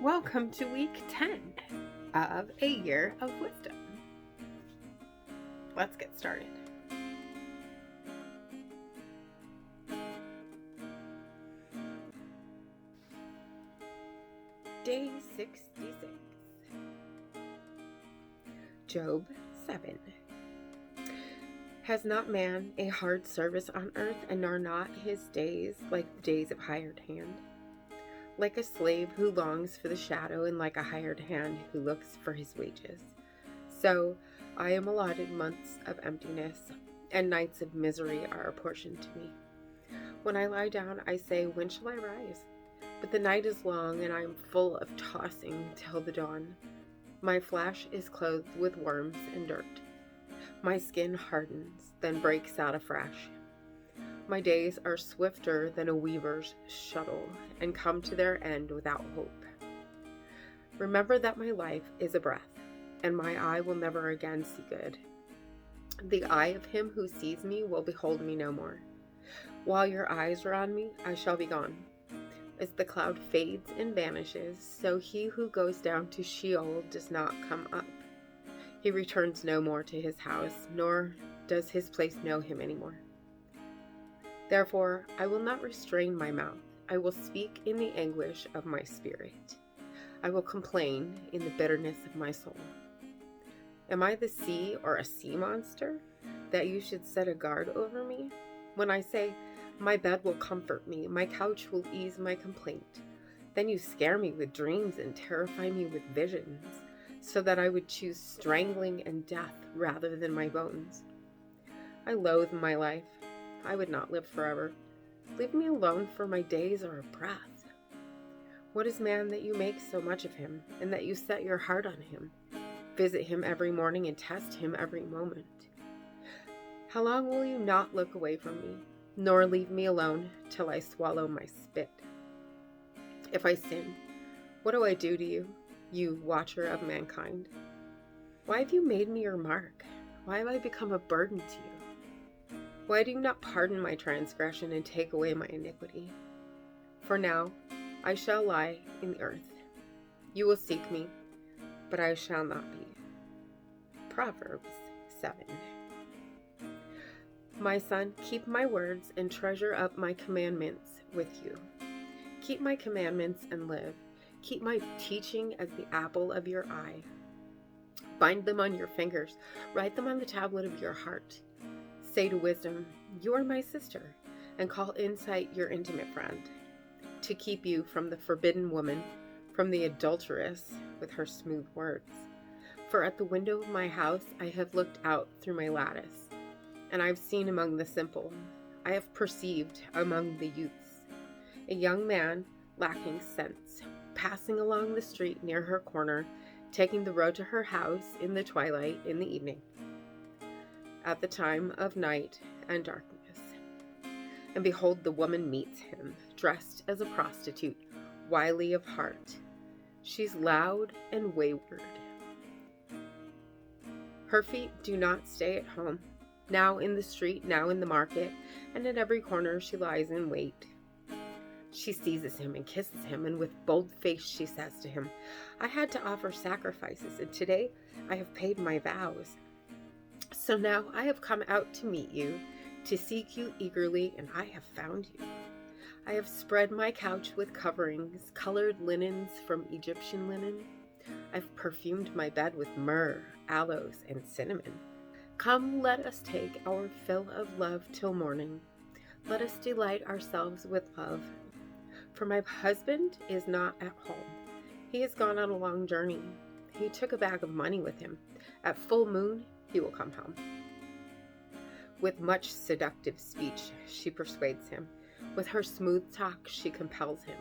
Welcome to week 10 of A Year of Wisdom. Let's get started. Day 66. Job 7. Has not man a hard service on earth, and are not his days like the days of hired hand? Like a slave who longs for the shadow, and like a hired hand who looks for his wages. So I am allotted months of emptiness, and nights of misery are apportioned to me. When I lie down, I say, when shall I rise? But the night is long, and I am full of tossing till the dawn. My flesh is clothed with worms and dirt. My skin hardens, then breaks out afresh. My days are swifter than a weaver's shuttle, and come to their end without hope. Remember that my life is a breath, and my eye will never again see good. The eye of him who sees me will behold me no more. While your eyes are on me, I shall be gone. As the cloud fades and vanishes, so he who goes down to Sheol does not come up. He returns no more to his house, nor does his place know him anymore. Therefore, I will not restrain my mouth. I will speak in the anguish of my spirit. I will complain in the bitterness of my soul. Am I the sea or a sea monster, that you should set a guard over me? When I say, my bed will comfort me, my couch will ease my complaint, then you scare me with dreams and terrify me with visions, so that I would choose strangling and death rather than my bones. I loathe my life. I would not live forever. Leave me alone, for my days are a breath. What is man that you make so much of him, and that you set your heart on him? Visit him every morning and test him every moment. How long will you not look away from me, nor leave me alone till I swallow my spit? If I sin, what do I do to you, you watcher of mankind? Why have you made me your mark? Why have I become a burden to you? Why do you not pardon my transgression and take away my iniquity? For now I shall lie in the earth. You will seek me, but I shall not be. Proverbs 7. My son, keep my words and treasure up my commandments with you. Keep my commandments and live. Keep my teaching as the apple of your eye. Bind them on your fingers. Write them on the tablet of your heart. Say to wisdom, you are my sister, and call insight your intimate friend, to keep you from the forbidden woman, from the adulteress with her smooth words. For at the window of my house I have looked out through my lattice, and I have seen among the simple, I have perceived among the youths, a young man lacking sense, passing along the street near her corner, taking the road to her house in the twilight in the evening, at the time of night and darkness. And behold, the woman meets him, dressed as a prostitute, wily of heart. She's loud and wayward. Her feet do not stay at home. Now in the street, now in the market, and at every corner she lies in wait. She seizes him and kisses him, and with bold face she says to him, I had to offer sacrifices, and today I have paid my vows. So now I have come out to meet you, to seek you eagerly, and I have found you. I have spread my couch with coverings, colored linens from Egyptian linen. I've perfumed my bed with myrrh, aloes, and cinnamon. Come, let us take our fill of love till morning. Let us delight ourselves with love. For my husband is not at home. He has gone on a long journey. He took a bag of money with him. At full moon, he will come home. With much seductive speech, she persuades him. With her smooth talk, she compels him.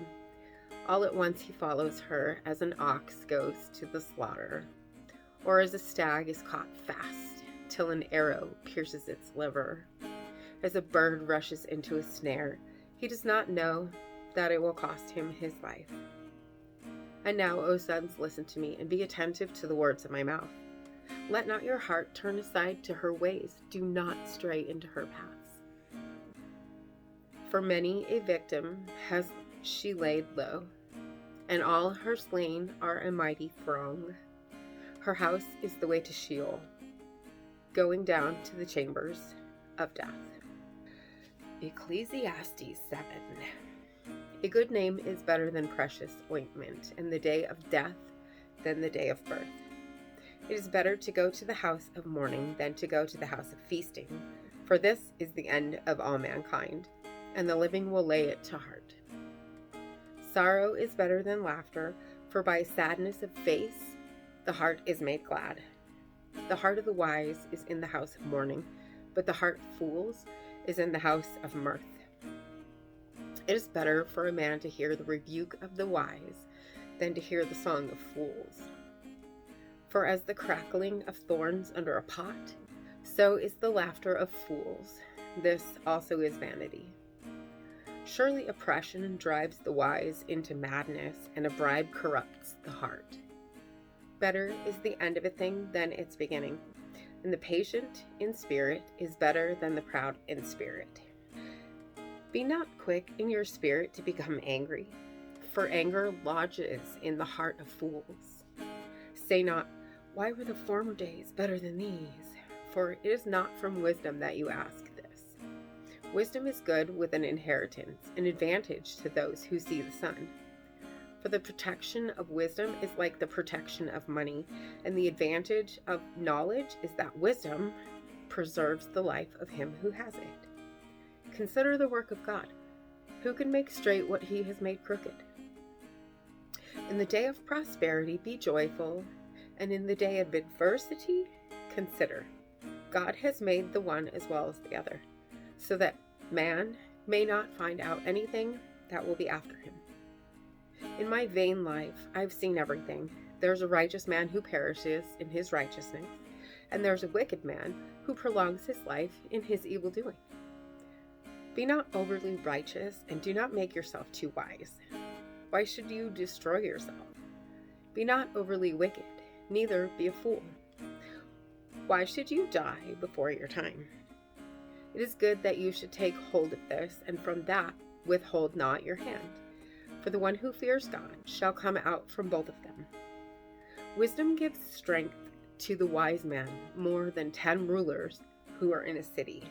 All at once he follows her, as an ox goes to the slaughter, or as a stag is caught fast, till an arrow pierces its liver. As a bird rushes into a snare, he does not know that it will cost him his life. And now, O sons, listen to me, and be attentive to the words of my mouth. Let not your heart turn aside to her ways. Do not stray into her paths. For many a victim has she laid low, and all her slain are a mighty throng. Her house is the way to Sheol, going down to the chambers of death. Ecclesiastes 7. A good name is better than precious ointment, and the day of death than the day of birth. It is better to go to the house of mourning than to go to the house of feasting, for this is the end of all mankind, and the living will lay it to heart. Sorrow is better than laughter, for by sadness of face the heart is made glad. The heart of the wise is in the house of mourning, but the heart of fools is in the house of mirth. It is better for a man to hear the rebuke of the wise than to hear the song of fools. For as the crackling of thorns under a pot, so is the laughter of fools. This also is vanity. Surely oppression drives the wise into madness, and a bribe corrupts the heart. Better is the end of a thing than its beginning, and the patient in spirit is better than the proud in spirit. Be not quick in your spirit to become angry, for anger lodges in the heart of fools. Say not, why were the former days better than these? For it is not from wisdom that you ask this. Wisdom is good with an inheritance, an advantage to those who see the sun. For the protection of wisdom is like the protection of money, and the advantage of knowledge is that wisdom preserves the life of him who has it. Consider the work of God. Who can make straight what he has made crooked? In the day of prosperity, be joyful, and in the day of adversity, consider. God has made the one as well as the other, so that man may not find out anything that will be after him. In my vain life, I've seen everything. There's a righteous man who perishes in his righteousness, and there's a wicked man who prolongs his life in his evil doing. Be not overly righteous, and do not make yourself too wise. Why should you destroy yourself? Be not overly wicked, neither be a fool. Why should you die before your time? It is good that you should take hold of this, and from that withhold not your hand. For the one who fears God shall come out from both of them. Wisdom gives strength to the wise man more than 10 rulers who are in a city.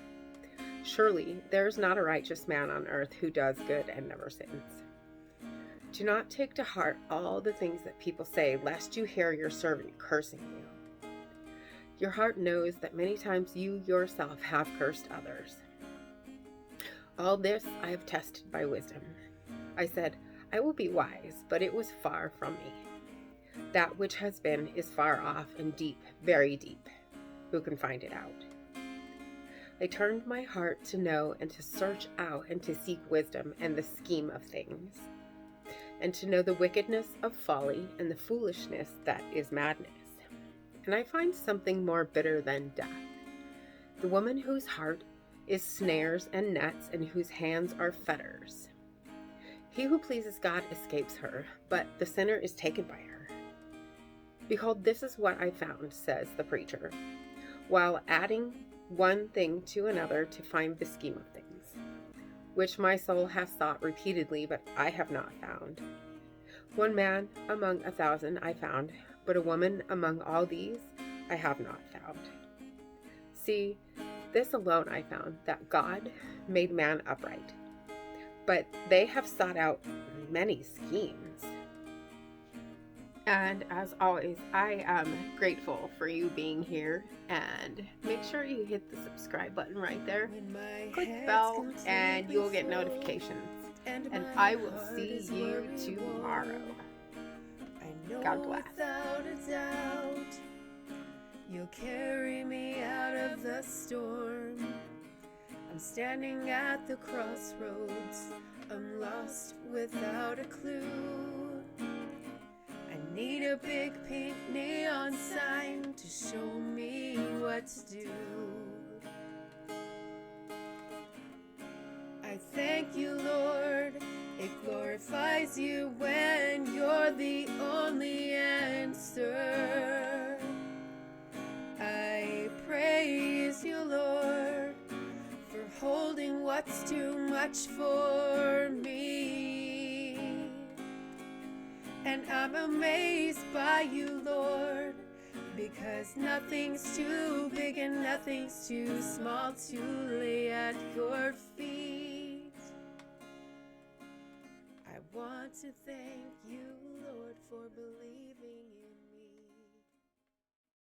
Surely there is not a righteous man on earth who does good and never sins. Do not take to heart all the things that people say, lest you hear your servant cursing you. Your heart knows that many times you yourself have cursed others. All this I have tested by wisdom. I said, I will be wise, but it was far from me. That which has been is far off and deep, very deep. Who can find it out? I turned my heart to know and to search out and to seek wisdom and the scheme of things, and to know the wickedness of folly and the foolishness that is madness. And I find something more bitter than death. The woman whose heart is snares and nets, and whose hands are fetters. He who pleases God escapes her, but the sinner is taken by her. Behold, this is what I found, says the preacher, while adding one thing to another to find the scheme of things, which my soul has sought repeatedly, but I have not found. One man among 1,000 I found, but a woman among all these I have not found. See, this alone I found, that God made man upright, but they have sought out many schemes. And as always, I am grateful for you being here, and make sure you hit the subscribe button right there. Click the bell and you'll get notifications. And I will see you tomorrow. God bless. Without a doubt, you'll carry me out of the storm. I'm standing at the crossroads. I'm lost without a clue. I need a big pink neon sign to show me what to do. I thank you, Lord. It glorifies you when you're the only answer. I praise you, Lord, for holding what's too much for me. And I'm amazed by you, Lord, because nothing's too big and nothing's too small to lay at your feet. I want to thank you, Lord, for believing in me.